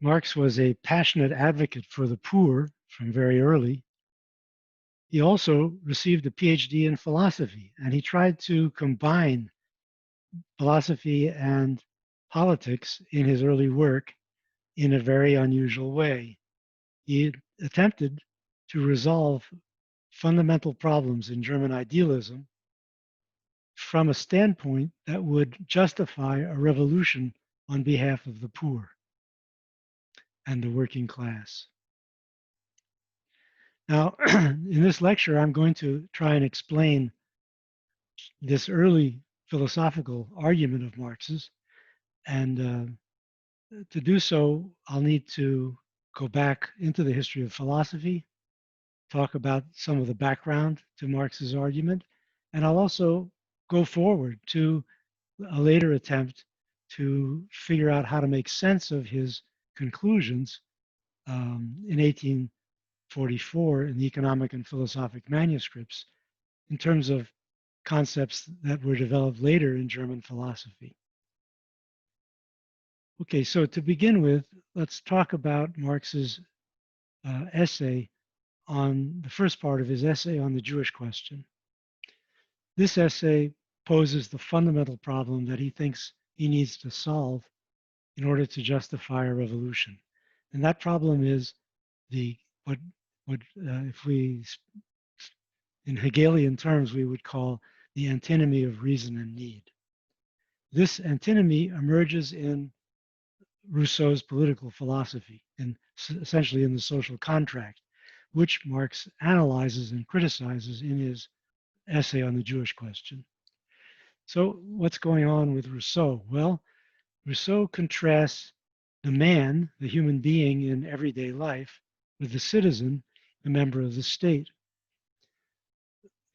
Marx was a passionate advocate for the poor from very early. He also received a PhD in philosophy, and he tried to combine philosophy and politics in his early work in a very unusual way. He attempted to resolve fundamental problems in German idealism from a standpoint that would justify a revolution on behalf of the poor and the working class. Now, in this lecture, I'm going to try and explain this early philosophical argument of Marx's. And to do so, I'll need to go back into the history of philosophy, talk about some of the background to Marx's argument, and I'll also go forward to a later attempt to figure out how to make sense of his conclusions in 1844 in the Economic and Philosophic Manuscripts in terms of concepts that were developed later in German philosophy. Okay, so to begin with, let's talk about Marx's essay on the first part of his essay on the Jewish question. This essay poses the fundamental problem that he thinks he needs to solve in order to justify a revolution. And that problem is what if we, in Hegelian terms, we would call the antinomy of reason and need. This antinomy emerges in Rousseau's political philosophy, and essentially in the social contract, which Marx analyzes and criticizes in his essay on the Jewish question. So what's going on with Rousseau? Well, Rousseau contrasts the man, the human being in everyday life, with the citizen, the member of the state.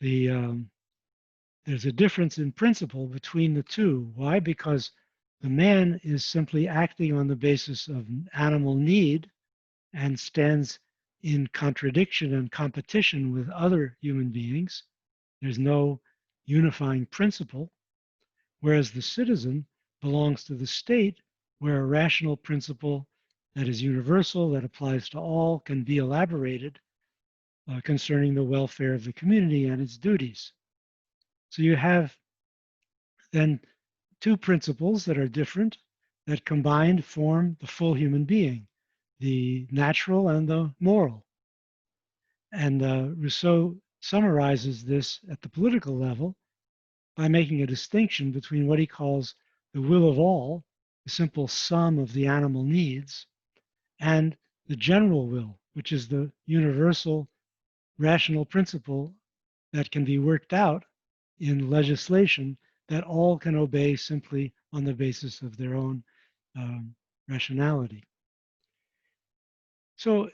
There's a difference in principle between the two. Why? Because the man is simply acting on the basis of animal need and stands in contradiction and competition with other human beings. There's no unifying principle, whereas the citizen belongs to the state, where a rational principle that is universal, that applies to all, can be elaborated concerning the welfare of the community and its duties. So you have then two principles that are different, that combined form the full human being, the natural and the moral. And Rousseau summarizes this at the political level by making a distinction between what he calls the will of all, the simple sum of the animal needs, and the general will, which is the universal rational principle that can be worked out in legislation that all can obey simply on the basis of their own rationality. So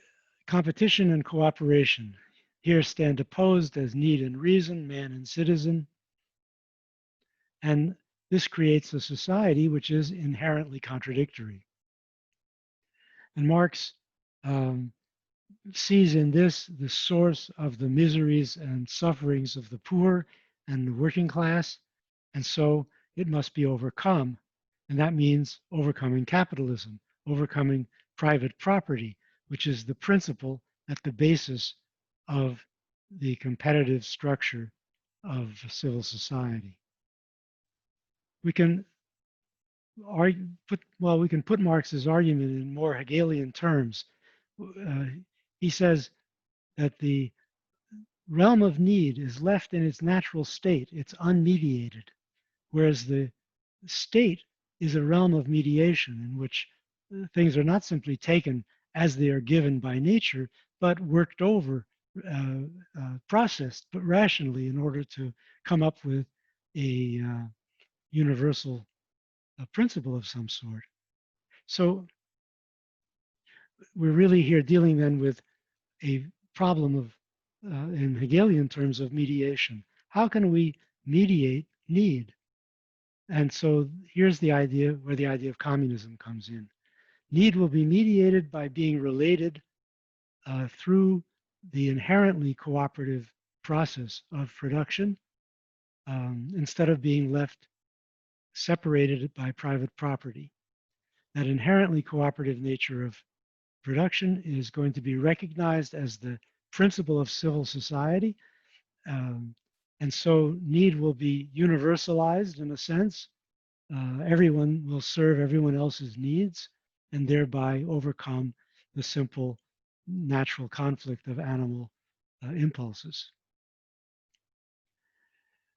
competition and cooperation here stand opposed as need and reason, man and citizen. And this creates a society which is inherently contradictory. And Marx sees in this the source of the miseries and sufferings of the poor and the working class, and so it must be overcome. And that means overcoming capitalism, overcoming private property, which is the principle at the basis of the competitive structure of civil society. We can put Marx's argument in more Hegelian terms. He says that the realm of need is left in its natural state, it's unmediated, whereas the state is a realm of mediation in which things are not simply taken as they are given by nature, but worked over, processed, but rationally in order to come up with a universal principle of some sort. So we're really here dealing then with a problem of, in Hegelian terms, of mediation. How can we mediate need? And so here's the idea where the idea of communism comes in. Need will be mediated by being related through the inherently cooperative process of production instead of being left separated by private property. that inherently cooperative nature of production is going to be recognized as the principle of civil society. Um, and so need will be universalized in a sense. Everyone will serve everyone else's needs and thereby overcome the simple natural conflict of animal impulses.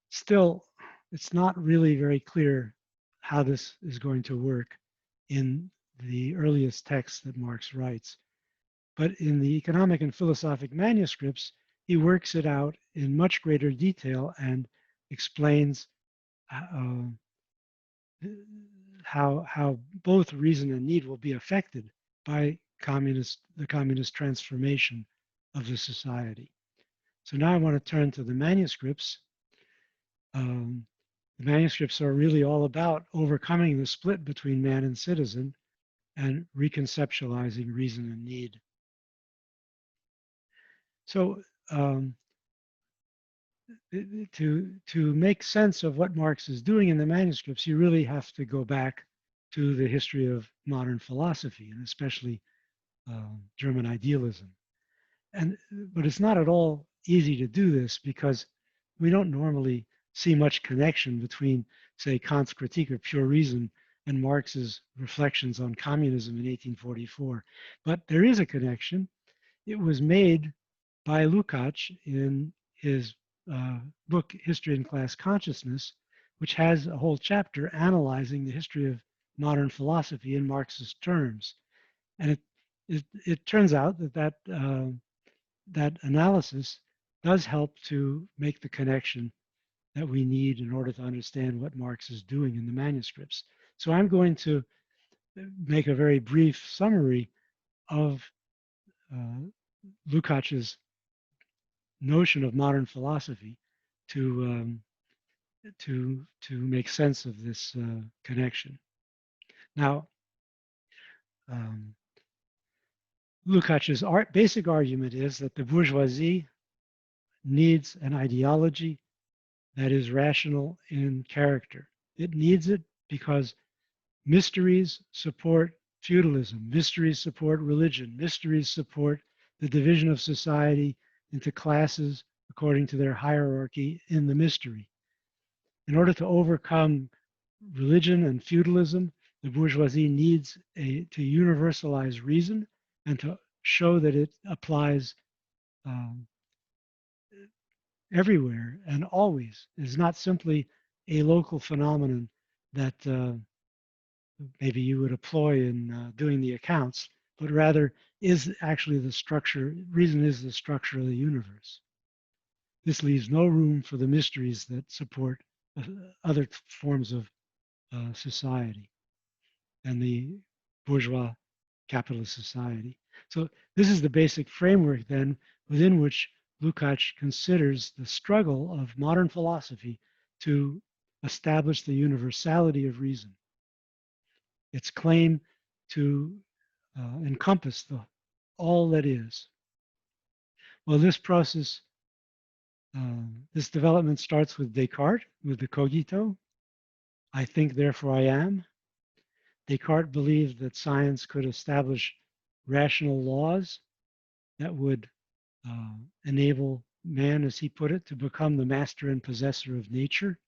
Still, it's not really very clear how this is going to work in the earliest texts that Marx writes. But in the economic and philosophic manuscripts, he works it out in much greater detail and explains uh, how both reason and need will be affected by the communist transformation of the society. So now I want to turn to the manuscripts. Um, the manuscripts are really all about overcoming the split between man and citizen and reconceptualizing reason and need. So to make sense of what Marx is doing in the manuscripts, you really have to go back to the history of modern philosophy, and especially German idealism. But it's not at all easy to do this because we don't normally see much connection between, say, Kant's Critique of Pure Reason and Marx's reflections on communism in 1844. But there is a connection. It was made by Lukács in his book, History and Class Consciousness, which has a whole chapter analyzing the history of modern philosophy in Marxist terms. And it turns out that analysis does help to make the connection that we need in order to understand what Marx is doing in the manuscripts. So I'm going to make a very brief summary of Lukács's notion of modern philosophy to make sense of this connection. Now, Lukács's basic argument is that the bourgeoisie needs an ideology that is rational in character. It needs it because mysteries support feudalism, mysteries support religion, mysteries support the division of society into classes according to their hierarchy in the mystery. In order to overcome religion and feudalism, the bourgeoisie needs to universalize reason and to show that it applies everywhere and always. It is not simply a local phenomenon that maybe you would employ in doing the accounts, but rather is actually the structure, reason is the structure of the universe. This leaves no room for the mysteries that support other forms of society and the bourgeois capitalist society. So this is the basic framework then within which Lukács considers the struggle of modern philosophy to establish the universality of reason. Its claim to encompass all that is. Well, this process, this development starts with Descartes, with the cogito. I think, therefore I am. Descartes believed that science could establish rational laws that would enable man, as he put it, to become the master and possessor of nature.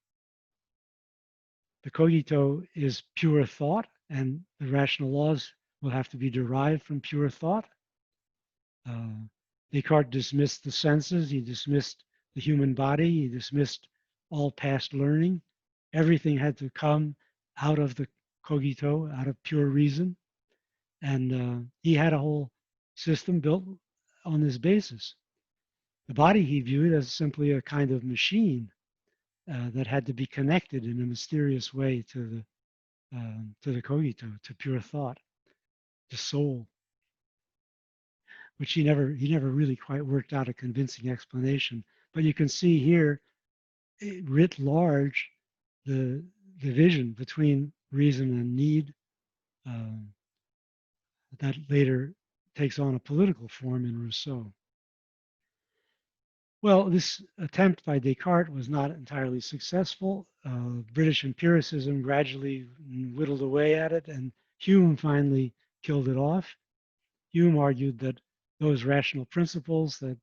The cogito is pure thought, and the rational laws will have to be derived from pure thought. Descartes dismissed the senses, he dismissed the human body, he dismissed all past learning. Everything had to come out of the cogito, out of pure reason. And he had a whole system built on this basis. The body he viewed as simply a kind of machine that had to be connected in a mysterious way to the cogito, to pure thought, the soul, which he never really quite worked out a convincing explanation. But you can see here, writ large, the division between reason and need that later takes on a political form in Rousseau. Well, this attempt by Descartes was not entirely successful. British empiricism gradually whittled away at it and Hume finally killed it off. Hume argued that those rational principles that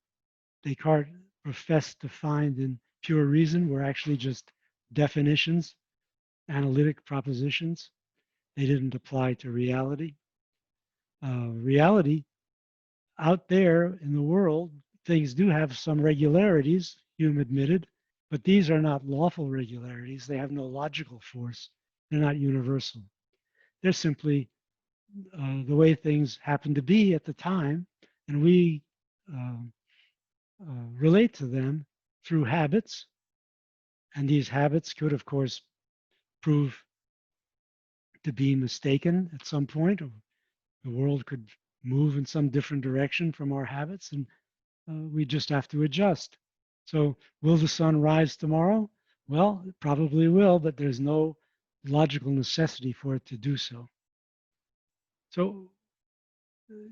Descartes professed to find in pure reason were actually just definitions, analytic propositions. They didn't apply to reality. Reality out there in the world, things do have some regularities, Hume admitted, but these are not lawful regularities. They have no logical force. They're not universal. They're simply the way things happen to be at the time, and we uh, relate to them through habits. And these habits could, of course, prove to be mistaken at some point, or the world could move in some different direction from our habits, and we just have to adjust. So, will the sun rise tomorrow? Well, it probably will, but there's no logical necessity for it to do so. So,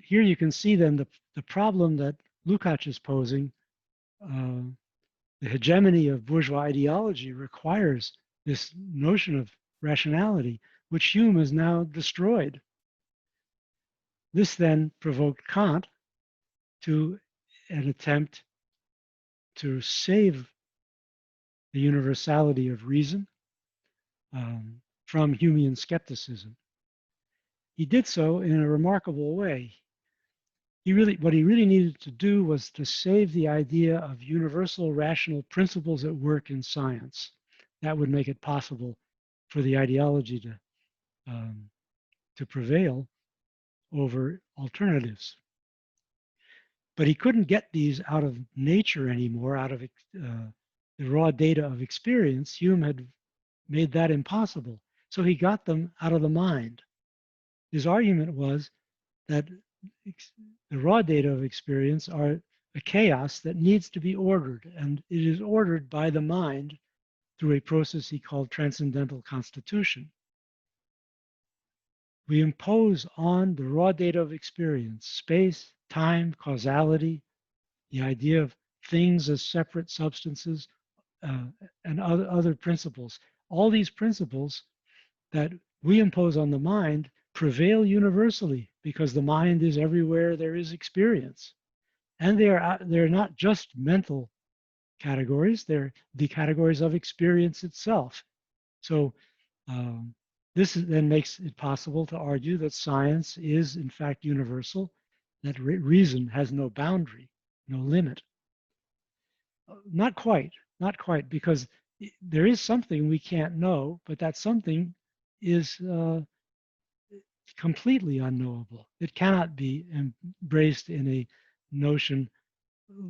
here you can see then the problem that Lukács is posing. The hegemony of bourgeois ideology requires this notion of rationality, which Hume has now destroyed. This then provoked Kant to an attempt to save the universality of reason from Humean skepticism. He did so in a remarkable way. What he really needed to do was to save the idea of universal rational principles at work in science. That would make it possible for the ideology to prevail over alternatives. But he couldn't get these out of nature anymore, out of the raw data of experience. Hume had made that impossible. So he got them out of the mind. His argument was that the raw data of experience are a chaos that needs to be ordered, and it is ordered by the mind through a process he called transcendental constitution. We impose on the raw data of experience, space, time, causality, the idea of things as separate substances, and other principles. All these principles that we impose on the mind prevail universally because the mind is everywhere there is experience. And they're not just mental categories, they're the categories of experience itself. So this then makes it possible to argue that science is in fact universal, that reason has no boundary, no limit. Not quite, because there is something we can't know, but that something is completely unknowable. It cannot be embraced in a notion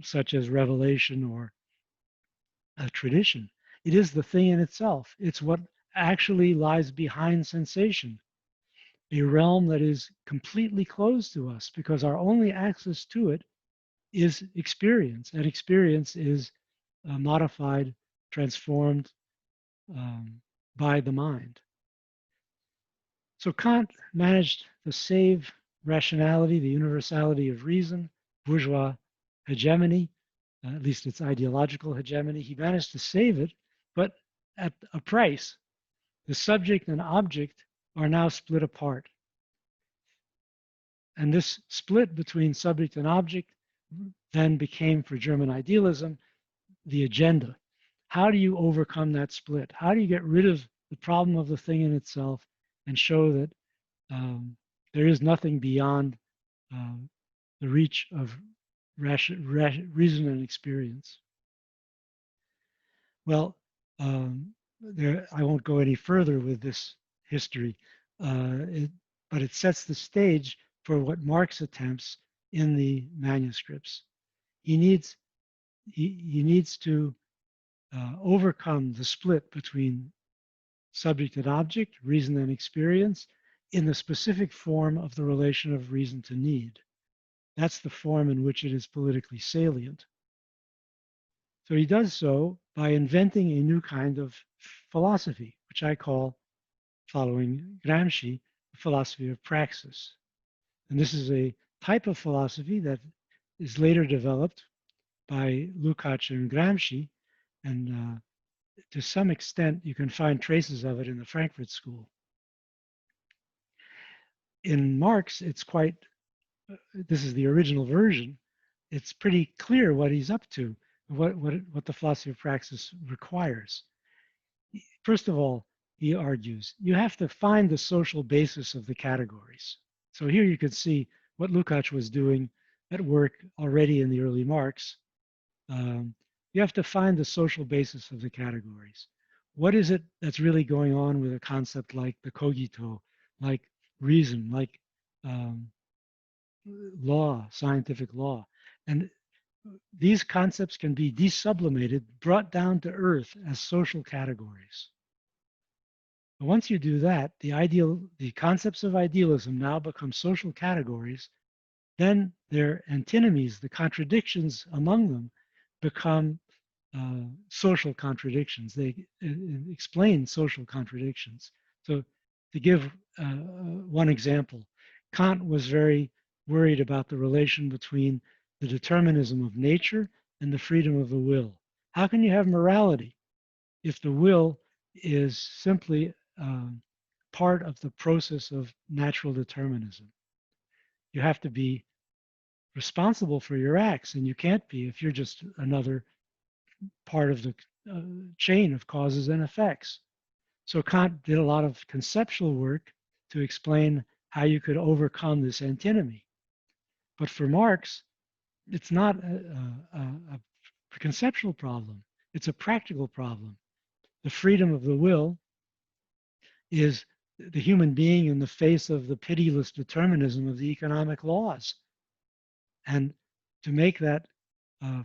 such as revelation or a tradition. It is the thing in itself. It's what actually lies behind sensation, a realm that is completely closed to us because our only access to it is experience, and experience is modified, transformed by the mind. So Kant managed to save rationality, the universality of reason, bourgeois hegemony, at least its ideological hegemony. He managed to save it, but at a price. The subject and object are now split apart. And this split between subject and object then became, for German idealism, the agenda. How do you overcome that split? How do you get rid of the problem of the thing in itself and show that there is nothing beyond the reach of reason and experience? Well, I won't go any further with this history, but it sets the stage for what Marx attempts in the manuscripts. He needs to overcome the split between subject and object, reason and experience, in the specific form of the relation of reason to need. That's the form in which it is politically salient. So he does so by inventing a new kind of philosophy, which I call, following Gramsci, the philosophy of praxis. And this is a type of philosophy that is later developed by Lukács and Gramsci, and to some extent you can find traces of it in the Frankfurt School. in Marx, this is the original version. It's pretty clear what he's up to, what the philosophy of praxis requires. First of all, he argues, you have to find the social basis of the categories. So here you could see what Lukács was doing at work already in the early Marx. You have to find the social basis of the categories. What is it that's really going on with a concept like the cogito, like reason, like um, law, scientific law? And these concepts can be desublimated, brought down to earth as social categories. But once you do that, the concepts of idealism now become social categories. Then their antinomies, the contradictions among them, become social contradictions. They explain social contradictions. So to give one example, Kant was very worried about the relation between the determinism of nature and the freedom of the will. How can you have morality if the will is simply part of the process of natural determinism? You have to be responsible for your acts, and you can't be if you're just another part of the chain of causes and effects. So Kant did a lot of conceptual work to explain how you could overcome this antinomy. But for Marx, it's not a conceptual problem. It's a practical problem. The freedom of the will is the human being in the face of the pitiless determinism of the economic laws. And to make that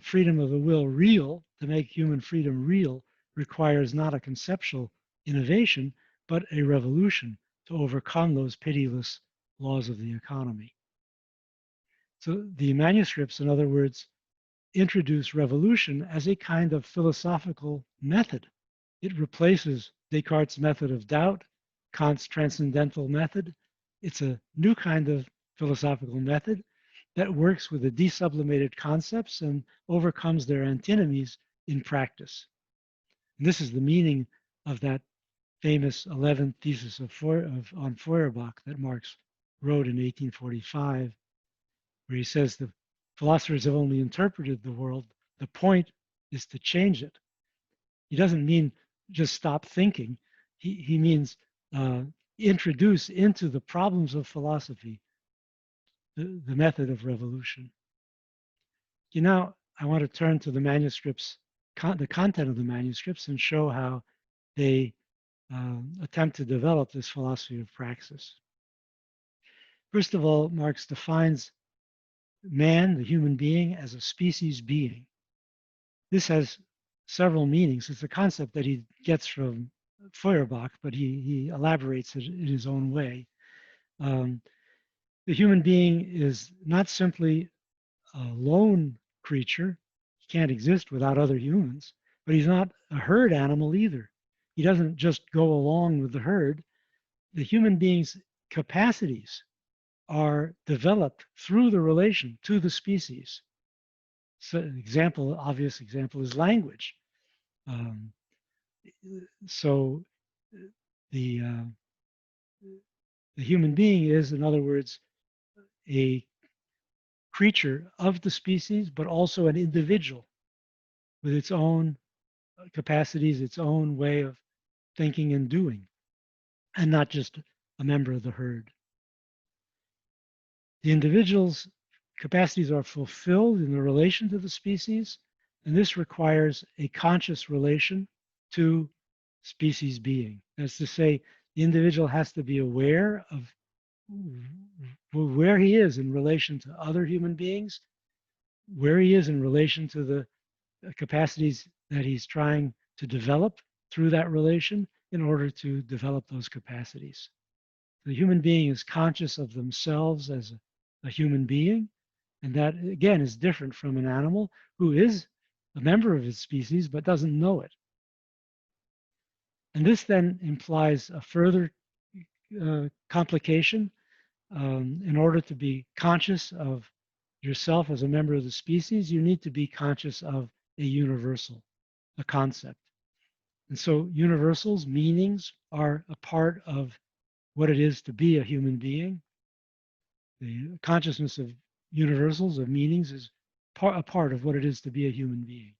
freedom of the will real, to make human freedom real, requires not a conceptual innovation, but a revolution to overcome those pitiless laws of the economy. So the manuscripts, in other words, introduce revolution as a kind of philosophical method. It replaces Descartes' method of doubt, Kant's transcendental method. It's a new kind of philosophical method that works with the desublimated concepts and overcomes their antinomies in practice. And this is the meaning of that famous 11th thesis on Feuerbach that Marx wrote in 1845, where he says the philosophers have only interpreted the world. The point is to change it. He doesn't mean just stop thinking. He means introduce into the problems of philosophy the method of revolution. Now, I want to turn to the manuscripts, the content of the manuscripts, and show how they attempt to develop this philosophy of praxis. First of all, Marx defines man, the human being, as a species being. This has several meanings. It's a concept that he gets from Feuerbach, but he elaborates it in his own way. The human being is not simply a lone creature. He can't exist without other humans, but he's not a herd animal either. He doesn't just go along with the herd. The human being's capacities are developed through the relation to the species. So obvious example is language. So the human being is, in other words, a creature of the species, but also an individual with its own capacities, its own way of thinking and doing, and not just a member of the herd. The individual's capacities are fulfilled in the relation to the species, and this requires a conscious relation to species being. That's to say, the individual has to be aware of where he is in relation to other human beings, where he is in relation to the capacities that he's trying to develop through that relation in order to develop those capacities. The human being is conscious of themselves as a human being, and that again is different from an animal who is a member of its species but doesn't know it. And this then implies a further complication. In order to be conscious of yourself as a member of the species, you need to be conscious of a universal, a concept. And so universals, meanings, are a part of what it is to be a human being. The consciousness of universals, of meanings, is a part of what it is to be a human being.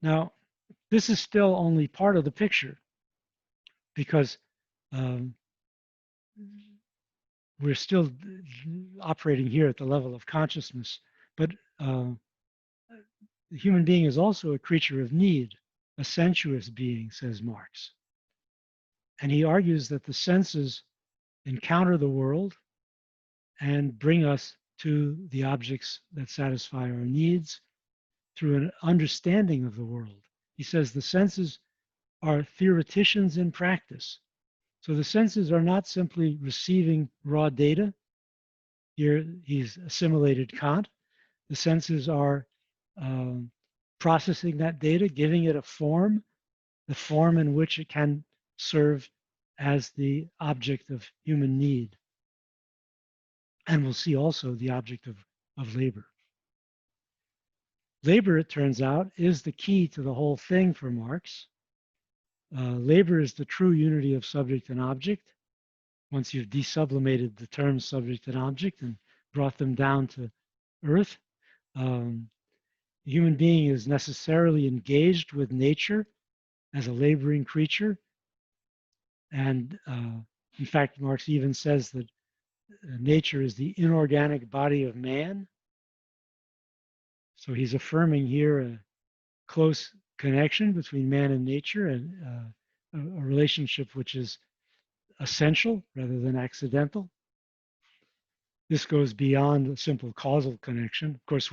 Now, this is still only part of the picture because um, we're still operating here at the level of consciousness, but the human being is also a creature of need, a sensuous being, says Marx. And he argues that the senses encounter the world and bring us to the objects that satisfy our needs through an understanding of the world. He says the senses are theoreticians in practice. So the senses are not simply receiving raw data. Here he's assimilated Kant. The senses are processing that data, giving it a form, the form in which it can serve as the object of human need. And we'll see also the object of labor. Labor, it turns out, is the key to the whole thing for Marx. Labor is the true unity of subject and object. Once you've desublimated the terms subject and object and brought them down to earth, the human being is necessarily engaged with nature as a laboring creature. And in fact, Marx even says that nature is the inorganic body of man. So he's affirming here a close connection between man and nature, and a relationship which is essential rather than accidental. This goes beyond a simple causal connection. Of course,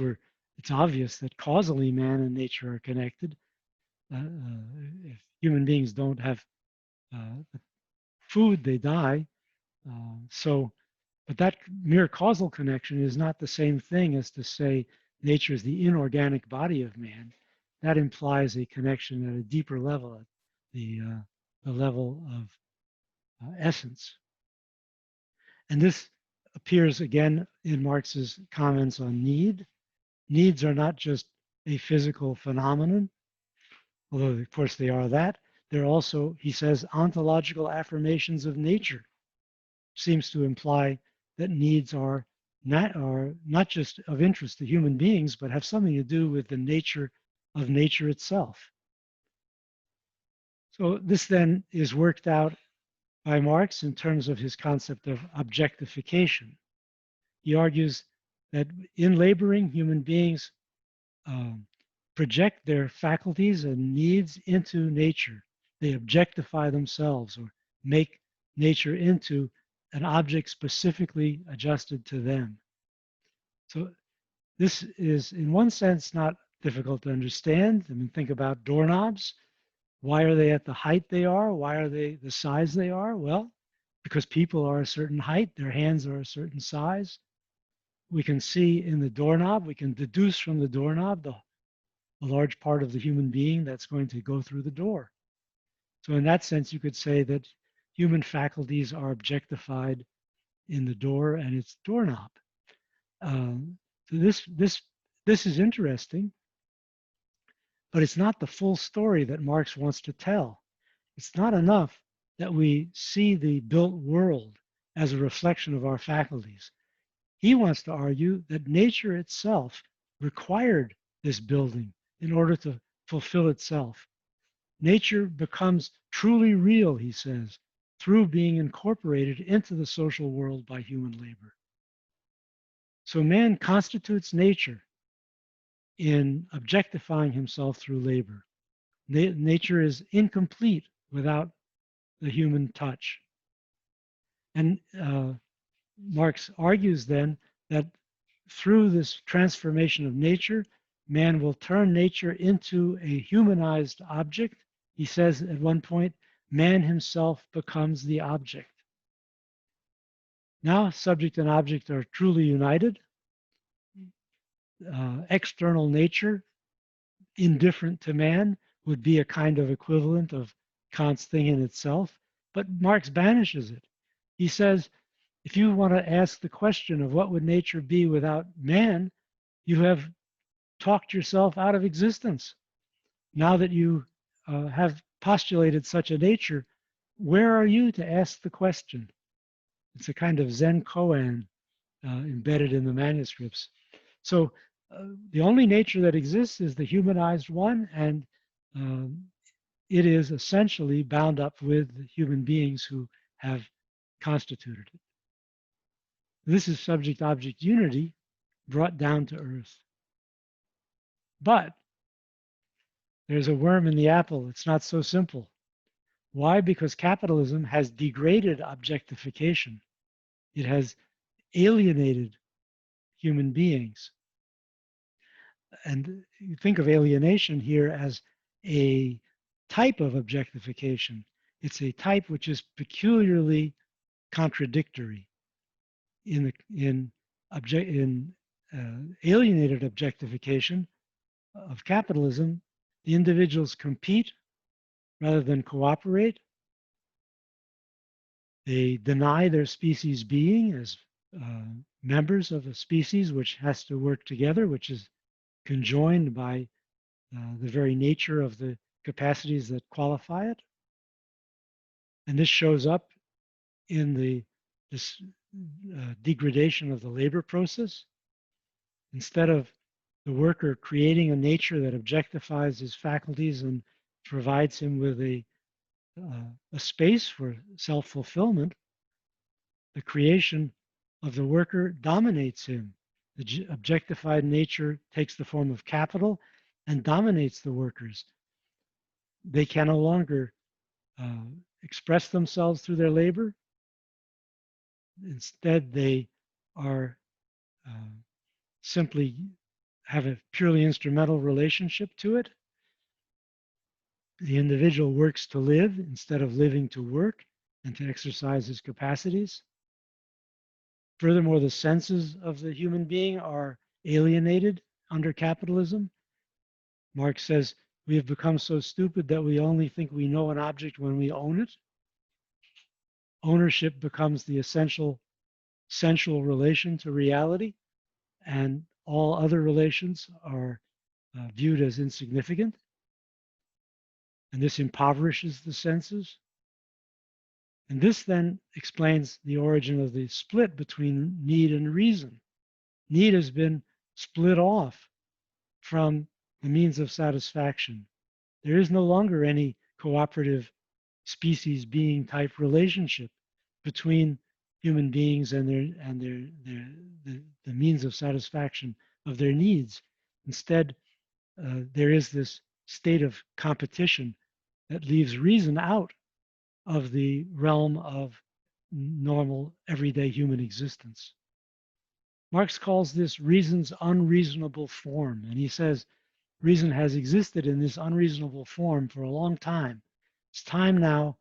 it's obvious that causally man and nature are connected. If human beings don't have food, they die. But that mere causal connection is not the same thing as to say nature is the inorganic body of man. That implies a connection at a deeper level, at the level of essence. And this appears again in Marx's comments on need. Needs are not just a physical phenomenon, although of course they are that. They're also, he says, ontological affirmations of nature. Seems to imply that needs are not just of interest to human beings, but have something to do with the nature of nature itself. So this then is worked out by Marx in terms of his concept of objectification. He argues that in laboring, human beings project their faculties and needs into nature. They objectify themselves or make nature into an object specifically adjusted to them. So this is, in one sense, not difficult to understand. I mean, think about doorknobs. Why are they at the height they are? Why are they the size they are? Well, because people are a certain height, their hands are a certain size. We can see in the doorknob, we can deduce from the doorknob a large part of the human being that's going to go through the door. So in that sense, you could say that human faculties are objectified in the door and its doorknob. So this is interesting, but it's not the full story that Marx wants to tell. It's not enough that we see the built world as a reflection of our faculties. He wants to argue that nature itself required this building in order to fulfill itself. Nature becomes truly real, he says, through being incorporated into the social world by human labor. So man constitutes nature in objectifying himself through labor. Nature is incomplete without the human touch. And Marx argues then that through this transformation of nature, man will turn nature into a humanized object. He says at one point, man himself becomes the object. Now, subject and object are truly united. External nature, indifferent to man, would be a kind of equivalent of Kant's thing in itself, but Marx banishes it. He says, if you want to ask the question of what would nature be without man, you have talked yourself out of existence. Now that you have postulated such a nature, where are you to ask the question? It's a kind of Zen koan embedded in the manuscripts. So the only nature that exists is the humanized one, and um, it is essentially bound up with human beings who have constituted it. This is subject-object unity brought down to earth. But there's a worm in the apple. It's not so simple. Why? Because capitalism has degraded objectification. It has alienated human beings. And you think of alienation here as a type of objectification. It's a type which is peculiarly contradictory. In alienated objectification of capitalism, the individuals compete rather than cooperate. They deny their species being as members of a species which has to work together, which is conjoined by the very nature of the capacities that qualify it. And this shows up in this degradation of the labor process. Instead of the worker creating a nature that objectifies his faculties and provides him with a space for self-fulfillment, the creation of the worker dominates him. The objectified nature takes the form of capital and dominates the workers. They can no longer express themselves through their labor. Instead, they are simply have a purely instrumental relationship to it. The individual works to live instead of living to work and to exercise his capacities. Furthermore, the senses of the human being are alienated under capitalism. Marx says, we have become so stupid that we only think we know an object when we own it. Ownership becomes the essential sensual relation to reality, and all other relations are viewed as insignificant. And this impoverishes the senses. And this then explains the origin of the split between need and reason. Need has been split off from the means of satisfaction. There is no longer any cooperative species being type relationship between human beings and the means of satisfaction of their needs. Instead, there is this state of competition that leaves reason out of the realm of normal, everyday human existence. Marx calls this reason's unreasonable form, and he says reason has existed in this unreasonable form for a long time. It's time now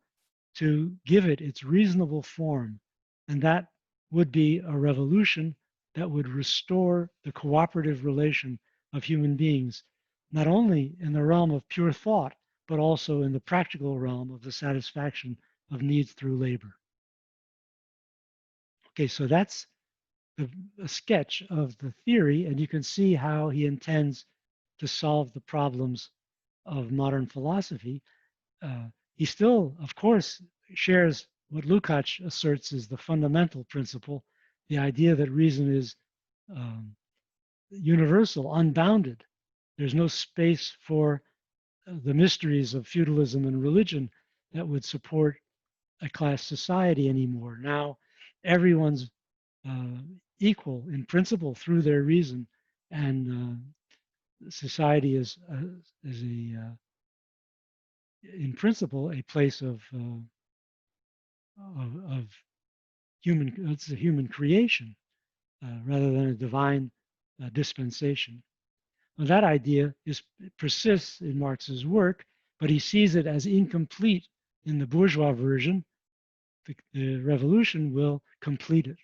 to give it its reasonable form, and that would be a revolution that would restore the cooperative relation of human beings, not only in the realm of pure thought, but also in the practical realm of the satisfaction of needs through labor. Okay, so that's a sketch of the theory, and you can see how he intends to solve the problems of modern philosophy. He still, of course, shares what Lukács asserts is the fundamental principle, the idea that reason is universal, unbounded. There's no space for the mysteries of feudalism and religion that would support a class society anymore. Now, everyone's equal in principle through their reason, and society is in principle a place of human. It's a human creation rather than a divine dispensation. Well, that idea persists in Marx's work, but he sees it as incomplete in the bourgeois version. The revolution will complete it.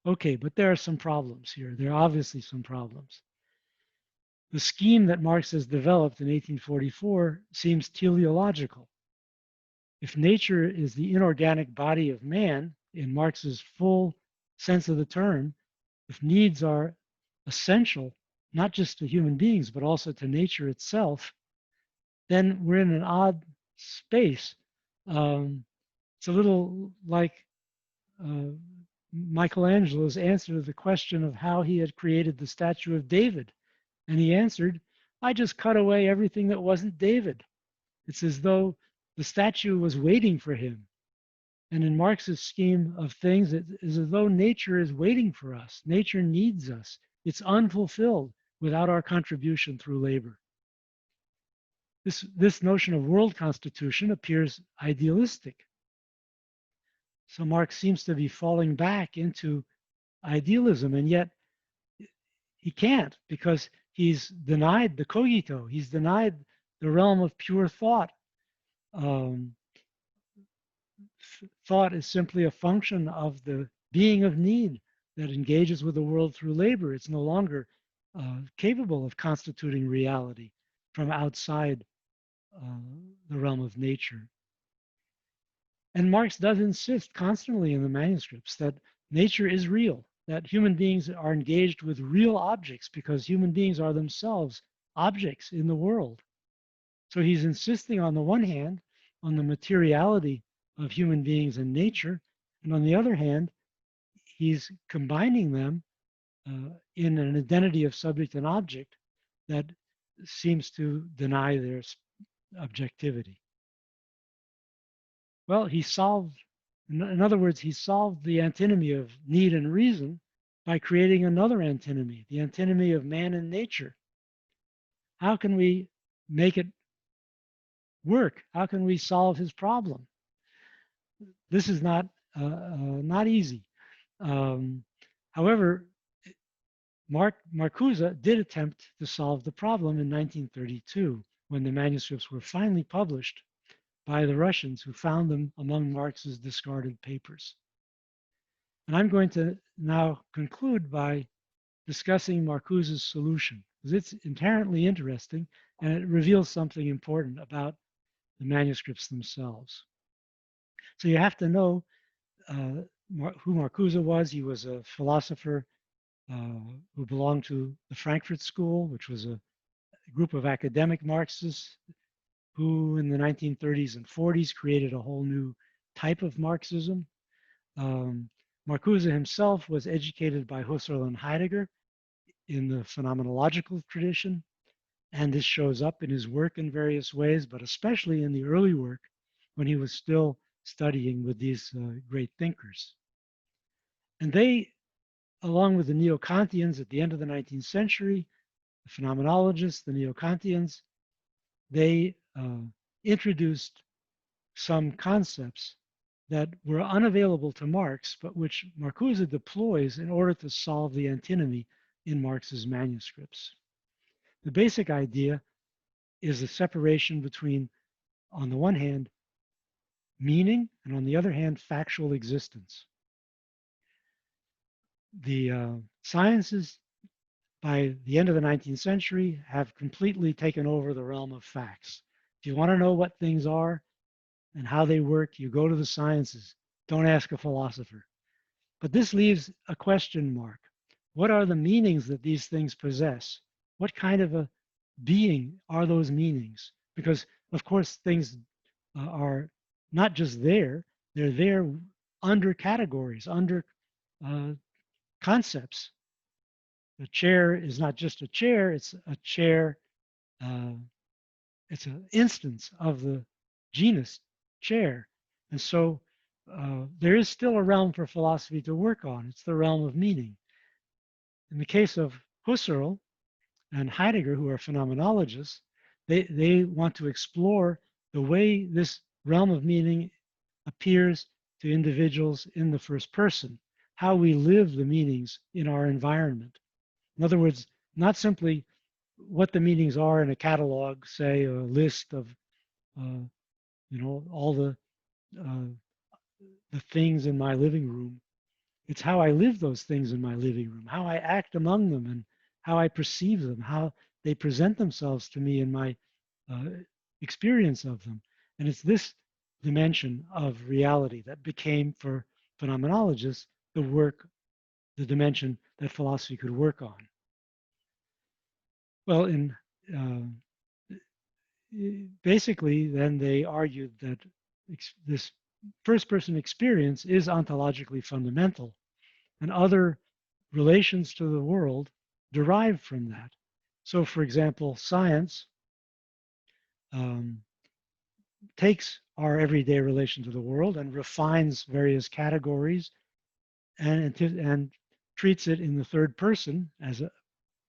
Okay, but there are some problems here. There are obviously some problems. The scheme that Marx has developed in 1844 seems teleological. If nature is the inorganic body of man, in Marx's full sense of the term, if needs are essential, not just to human beings, but also to nature itself, then we're in an odd space. It's a little like Michelangelo's answer to the question of how he had created the statue of David. And he answered, I just cut away everything that wasn't David. It's as though the statue was waiting for him. And in Marx's scheme of things, it is as though nature is waiting for us. Nature needs us. It's unfulfilled without our contribution through labor. This notion of world constitution appears idealistic. So Marx seems to be falling back into idealism, and yet he can't, because he's denied the cogito. He's denied the realm of pure thought. Thought is simply a function of the being of need that engages with the world through labor. It's no longer capable of constituting reality from outside the realm of nature. And Marx does insist constantly in the manuscripts that nature is real, that human beings are engaged with real objects because human beings are themselves objects in the world. So he's insisting on the one hand on the materiality of human beings and nature, and on the other hand, he's combining them in an identity of subject and object that seems to deny their objectivity. Well, he solved, in other words, he solved the antinomy of need and reason by creating another antinomy, the antinomy of man and nature. How can we make it work? How can we solve his problem? This is not easy. However, Marcuse did attempt to solve the problem in 1932 when the manuscripts were finally published by the Russians, who found them among Marx's discarded papers. And I'm going to now conclude by discussing Marcuse's solution, because it's inherently interesting and it reveals something important about the manuscripts themselves. So you have to know who Marcuse was. He was a philosopher who belonged to the Frankfurt School, which was a group of academic Marxists who in the 1930s and 40s created a whole new type of Marxism. Marcuse himself was educated by Husserl and Heidegger in the phenomenological tradition, and this shows up in his work in various ways, but especially in the early work when he was still studying with these great thinkers. And they, along with the Neo-Kantians at the end of the 19th century, the phenomenologists, the Neo-Kantians, they introduced some concepts that were unavailable to Marx, but which Marcuse deploys in order to solve the antinomy in Marx's manuscripts. The basic idea is the separation between, on the one hand, meaning, and on the other hand, factual existence. The sciences, by the end of the 19th century, have completely taken over the realm of facts. If you want to know what things are and how they work, you go to the sciences. Don't ask a philosopher. But this leaves a question mark. What are the meanings that these things possess? What kind of a being are those meanings? Because, of course, things are not just there, they're there under categories, under concepts. The chair is not just a chair, it's a chair, it's an instance of the genus chair. And so there is still a realm for philosophy to work on. It's the realm of meaning. In the case of Husserl and Heidegger, who are phenomenologists, they want to explore the way this realm of meaning appears to individuals in the first person, how we live the meanings in our environment. In other words, not simply what the meanings are in a catalog, say a list of, all the things in my living room. It's how I live those things in my living room, how I act among them, and how I perceive them, how they present themselves to me in my experience of them. And it's this dimension of reality that became, for phenomenologists, the dimension that philosophy could work on. Well, basically, then they argued that this first-person experience is ontologically fundamental, and other relations to the world derive from that. So, for example, science um, takes our everyday relation to the world and refines various categories and treats it in the third person as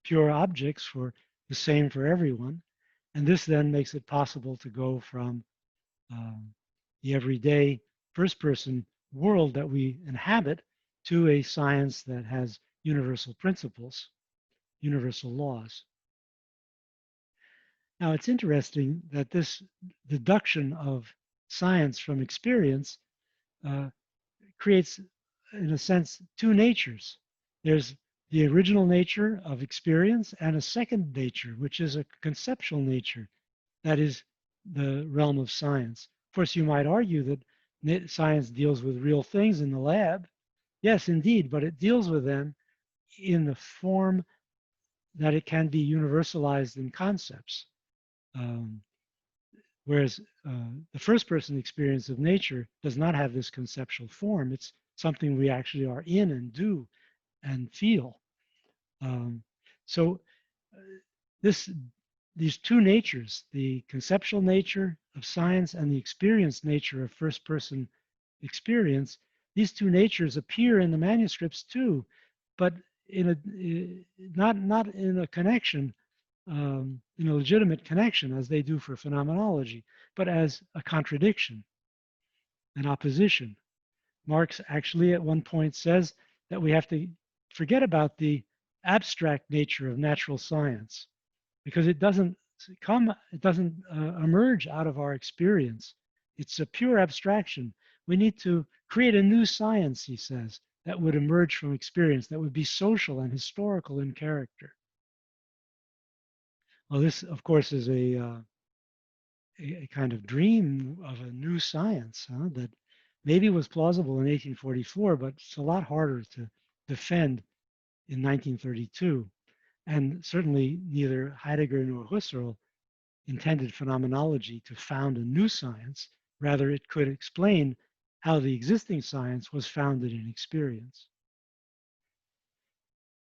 pure objects for the same for everyone. And this then makes it possible to go from the everyday first person world that we inhabit to a science that has universal principles, universal laws. Now, it's interesting that this deduction of science from experience uh, creates, in a sense, two natures. There's the original nature of experience and a second nature, which is a conceptual nature that is the realm of science. Of course, you might argue that science deals with real things in the lab. Yes, indeed, but it deals with them in the form that it can be universalized in concepts. Um, whereas the first person experience of nature does not have this conceptual form. It's something we actually are in and do and feel. Um, so this these two natures, the conceptual nature of science and the experience nature of first person experience, these two natures appear in the manuscripts too, but in not in a connection, in a legitimate connection as they do for phenomenology, but as a contradiction, an opposition. Marx actually at one point says that we have to forget about the abstract nature of natural science because it doesn't emerge out of our experience. It's a pure abstraction. We need to create a new science, he says, that would emerge from experience, that would be social and historical in character. Well, this, of course, is a kind of dream of a new science that maybe was plausible in 1844, but it's a lot harder to defend in 1932. And certainly neither Heidegger nor Husserl intended phenomenology to found a new science. Rather, it could explain how the existing science was founded in experience.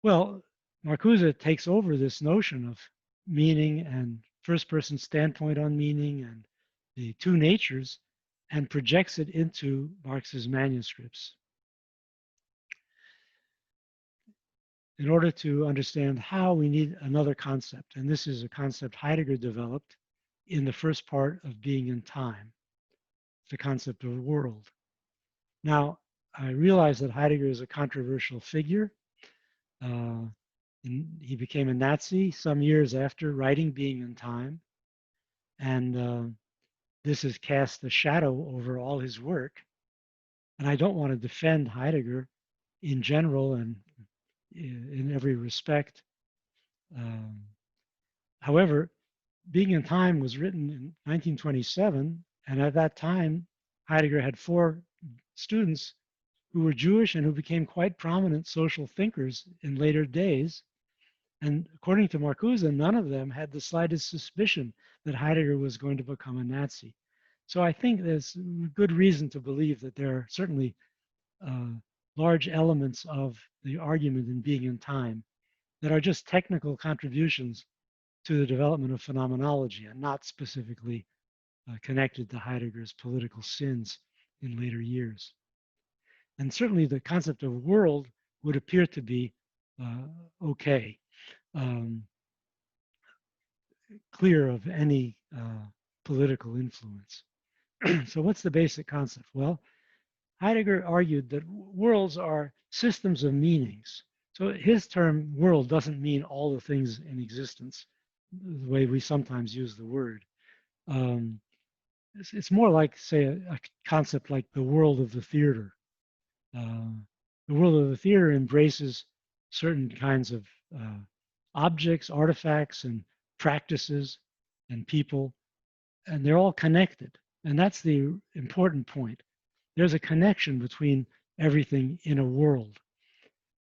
Well, Marcuse takes over this notion of meaning and first-person standpoint on meaning and the two natures and projects it into Marx's manuscripts. In order to understand how, we need another concept, and this is a concept Heidegger developed in the first part of Being in Time, the concept of world. Now, I realize that Heidegger is a controversial figure. He became a Nazi some years after writing Being in Time, and this has cast a shadow over all his work. And I don't want to defend Heidegger in general and in every respect. However, Being in Time was written in 1927, and at that time, Heidegger had 4 students who were Jewish and who became quite prominent social thinkers in later days. And according to Marcuse, none of them had the slightest suspicion that Heidegger was going to become a Nazi. So I think there's good reason to believe that there are certainly large elements of the argument in Being in Time that are just technical contributions to the development of phenomenology and not specifically connected to Heidegger's political sins in later years. And certainly the concept of world would appear to be okay, clear of any political influence. So what's the basic concept? Well, Heidegger argued that worlds are systems of meanings. So his term world doesn't mean all the things in existence, the way we sometimes use the word. It's more like, say, a concept like the world of the theater. The world of the theater embraces certain kinds of objects, artifacts, and practices and people, and they're all connected. And that's the important point. There's a connection between everything in a world.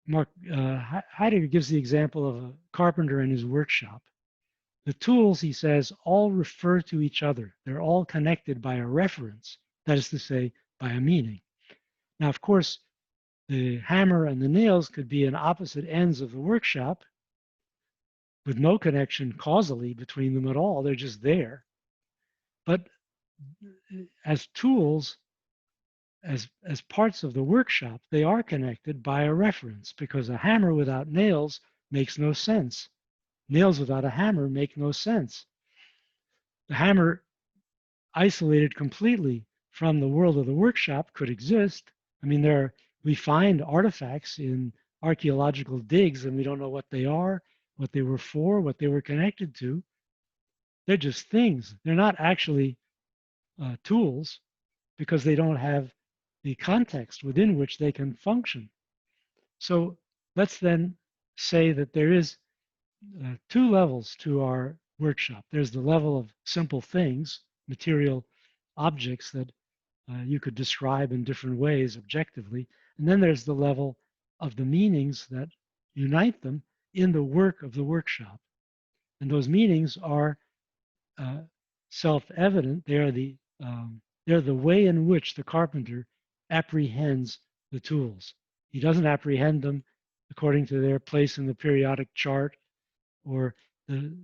Heidegger gives the example of a carpenter in his workshop. The tools, he says, all refer to each other. They're all connected by a reference. That is to say, by a meaning. Now, of course, the hammer and the nails could be in opposite ends of the workshop with no connection causally between them at all. They're just there. But as tools, as parts of the workshop, they are connected by a reference, because a hammer without nails makes no sense. Nails without a hammer make no sense. The hammer, isolated completely from the world of the workshop, could exist. I mean, we find artifacts in archaeological digs, and we don't know what they are, what they were for, what they were connected to. They're just things. They're not actually tools, because they don't have the context within which they can function. So let's then say that there is two levels to our workshop. There's the level of simple things, material objects that you could describe in different ways objectively. And then there's the level of the meanings that unite them in the work of the workshop. And those meanings are self-evident. They're the way in which the carpenter apprehends the tools. He doesn't apprehend them according to their place in the periodic chart or the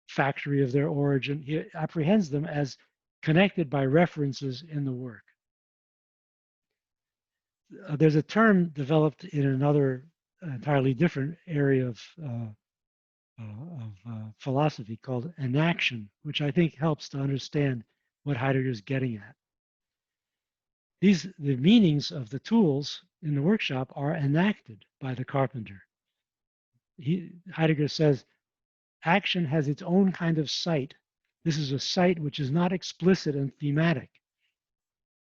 factory of their origin. He apprehends them as connected by references in the work. There's a term developed in another entirely different area of philosophy called enaction, which I think helps to understand what Heidegger is getting at. The meanings of the tools in the workshop are enacted by the carpenter. Heidegger says, action has its own kind of sight. This is a sight which is not explicit and thematic.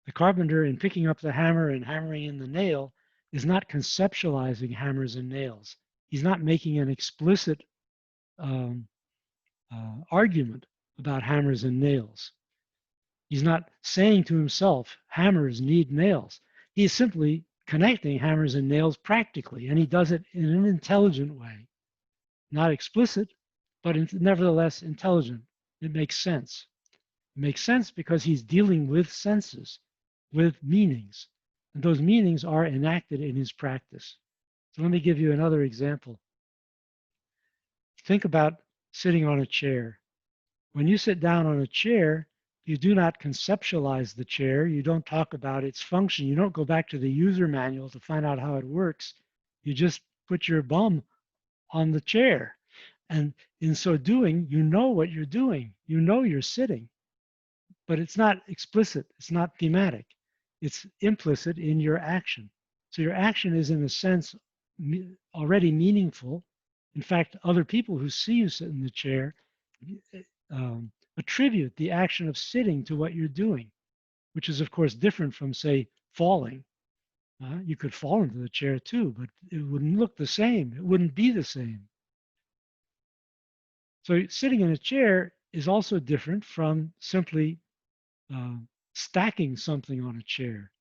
The carpenter, in picking up the hammer and hammering in the nail, is not conceptualizing hammers and nails. He's not making an explicit argument about hammers and nails. He's not saying to himself, hammers need nails. He's simply connecting hammers and nails practically, and he does it in an intelligent way. Not explicit, but nevertheless intelligent. It makes sense. It makes sense because he's dealing with senses, with meanings, and those meanings are enacted in his practice. So let me give you another example. Think about sitting on a chair. When you sit down on a chair, you do not conceptualize the chair. You don't talk about its function. You don't go back to the user manual to find out how it works. You just put your bum on the chair. And in so doing, you know what you're doing. You know you're sitting. But it's not explicit. It's not thematic. It's implicit in your action. So your action is, in a sense, already meaningful. In fact, other people who see you sit in the chair attribute the action of sitting to what you're doing, which is, of course, different from, say, falling. You could fall into the chair too, but it wouldn't look the same. It wouldn't be the same. So sitting in a chair is also different from simply stacking something on a chair.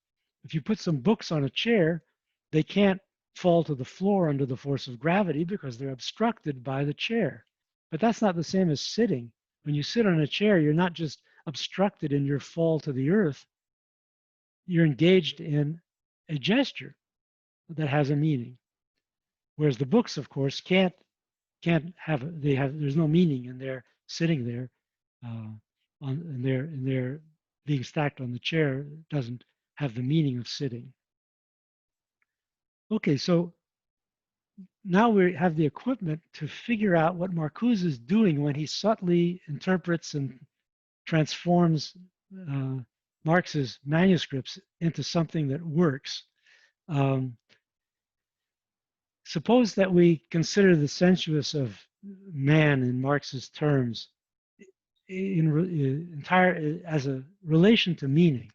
If you put some books on a chair, they can't fall to the floor under the force of gravity because they're obstructed by the chair. But that's not the same as sitting. When you sit on a chair, you're not just obstructed in your fall to the earth. You're engaged in a gesture that has a meaning. Whereas the books, of course, can't have, there's no meaning in their sitting there, and they're being stacked on the chair doesn't have the meaning of sitting. Okay, so now we have the equipment to figure out what Marcuse is doing when he subtly interprets and transforms Marx's manuscripts into something that works. Suppose that we consider the sensuous of man in Marx's terms as a relation to meaning.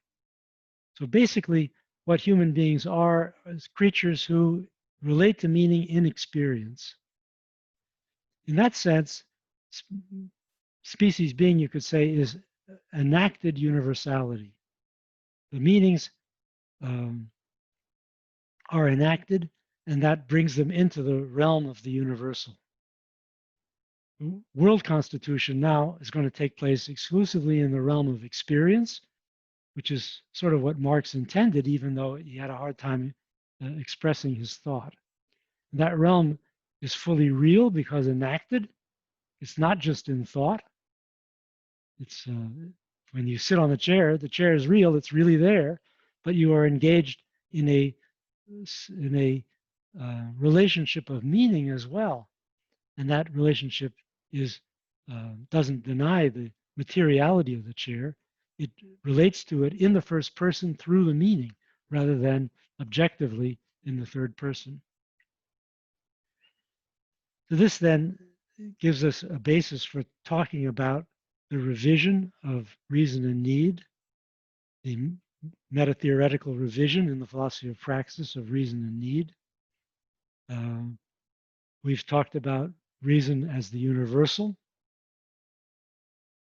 So basically, what human beings are is creatures who relate to meaning in experience. In that sense, species being, you could say, is enacted universality. The meanings are enacted, and that brings them into the realm of the universal. World constitution now is going to take place exclusively in the realm of experience, which is sort of what Marx intended, even though he had a hard time expressing his thought. That realm is fully real because enacted. It's not just in thought. It's when you sit on the chair is real, it's really there, but you are engaged in a relationship of meaning as well. And that relationship is doesn't deny the materiality of the chair. It relates to it in the first person through the meaning rather than objectively in the third person. So this then gives us a basis for talking about the revision of reason and need, the meta-theoretical revision in the philosophy of praxis of reason and need. We've talked about reason as the universal,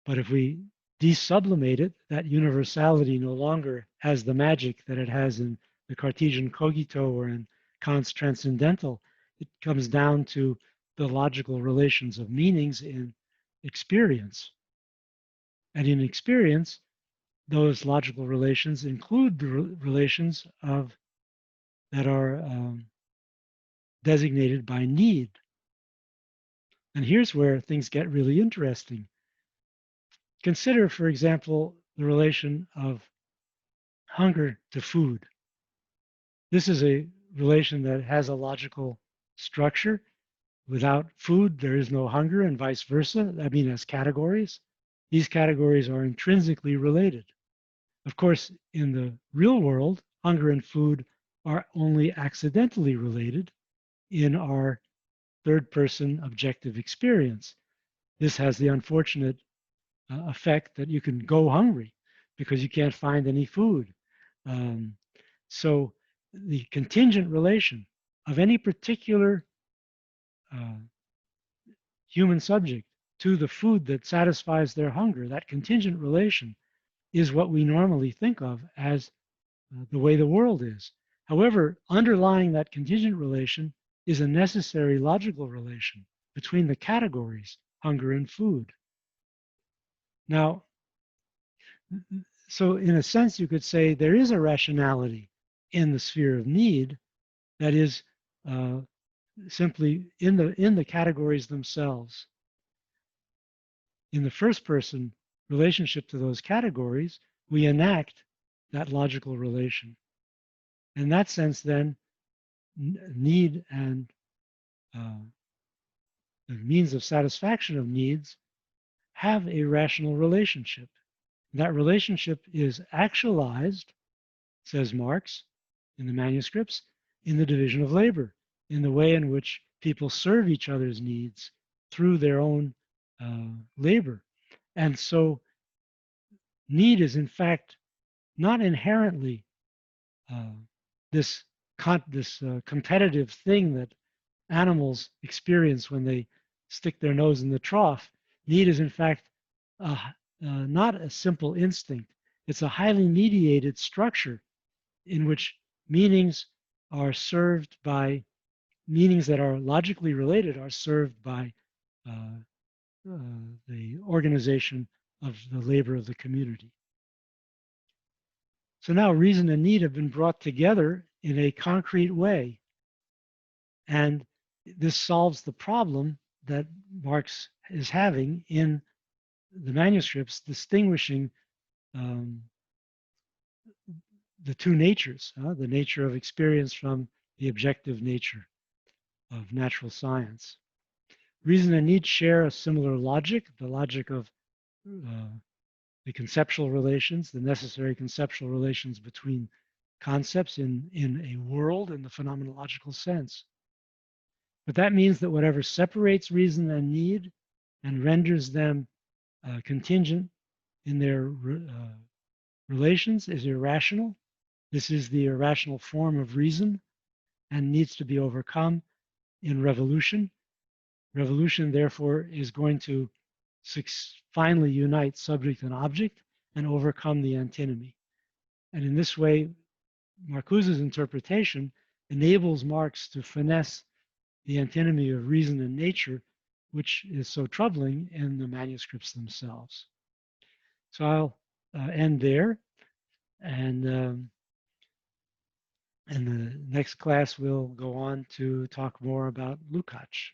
but if we desublimate it, that universality no longer has the magic that it has in the Cartesian cogito or in Kant's transcendental. It comes down to the logical relations of meanings in experience. And in experience, those logical relations include the relations that are designated by need. And here's where things get really interesting. Consider, for example, the relation of hunger to food. This is a relation that has a logical structure. Without food, there is no hunger, and vice versa. I mean, as categories. These categories are intrinsically related. Of course, in the real world, hunger and food are only accidentally related in our third person objective experience. This has the unfortunate effect that you can go hungry because you can't find any food. So the contingent relation of any particular human subject to the food that satisfies their hunger, that contingent relation is what we normally think of as the way the world is. However, underlying that contingent relation is a necessary logical relation between the categories, hunger and food. Now, so in a sense, you could say there is a rationality in the sphere of need that is simply in the categories themselves. In the first person relationship to those categories, we enact that logical relation. In that sense, then, need and the means of satisfaction of needs have a rational relationship. That relationship is actualized, says Marx in the Manuscripts, in the division of labor, in the way in which people serve each other's needs through their own labor. And so need is in fact not inherently this competitive thing that animals experience when they stick their nose in the trough. Need is in fact not a simple instinct. It's a highly mediated structure in which meanings are served by meanings that are logically related are served by the organization of the labor of the community. So now reason and need have been brought together in a concrete way. And this solves the problem that Marx is having in the manuscripts, distinguishing the two natures, the nature of experience from the objective nature of natural science. Reason and need share a similar logic, the logic of the conceptual relations, the necessary conceptual relations between concepts in a world in the phenomenological sense. But that means that whatever separates reason and need and renders them contingent in their relations is irrational. This is the irrational form of reason and needs to be overcome in revolution. Revolution, therefore, is going to finally unite subject and object and overcome the antinomy. And in this way, Marcuse's interpretation enables Marx to finesse the antinomy of reason and nature, which is so troubling in the manuscripts themselves. So I'll end there. And in the next class, we'll go on to talk more about Lukács.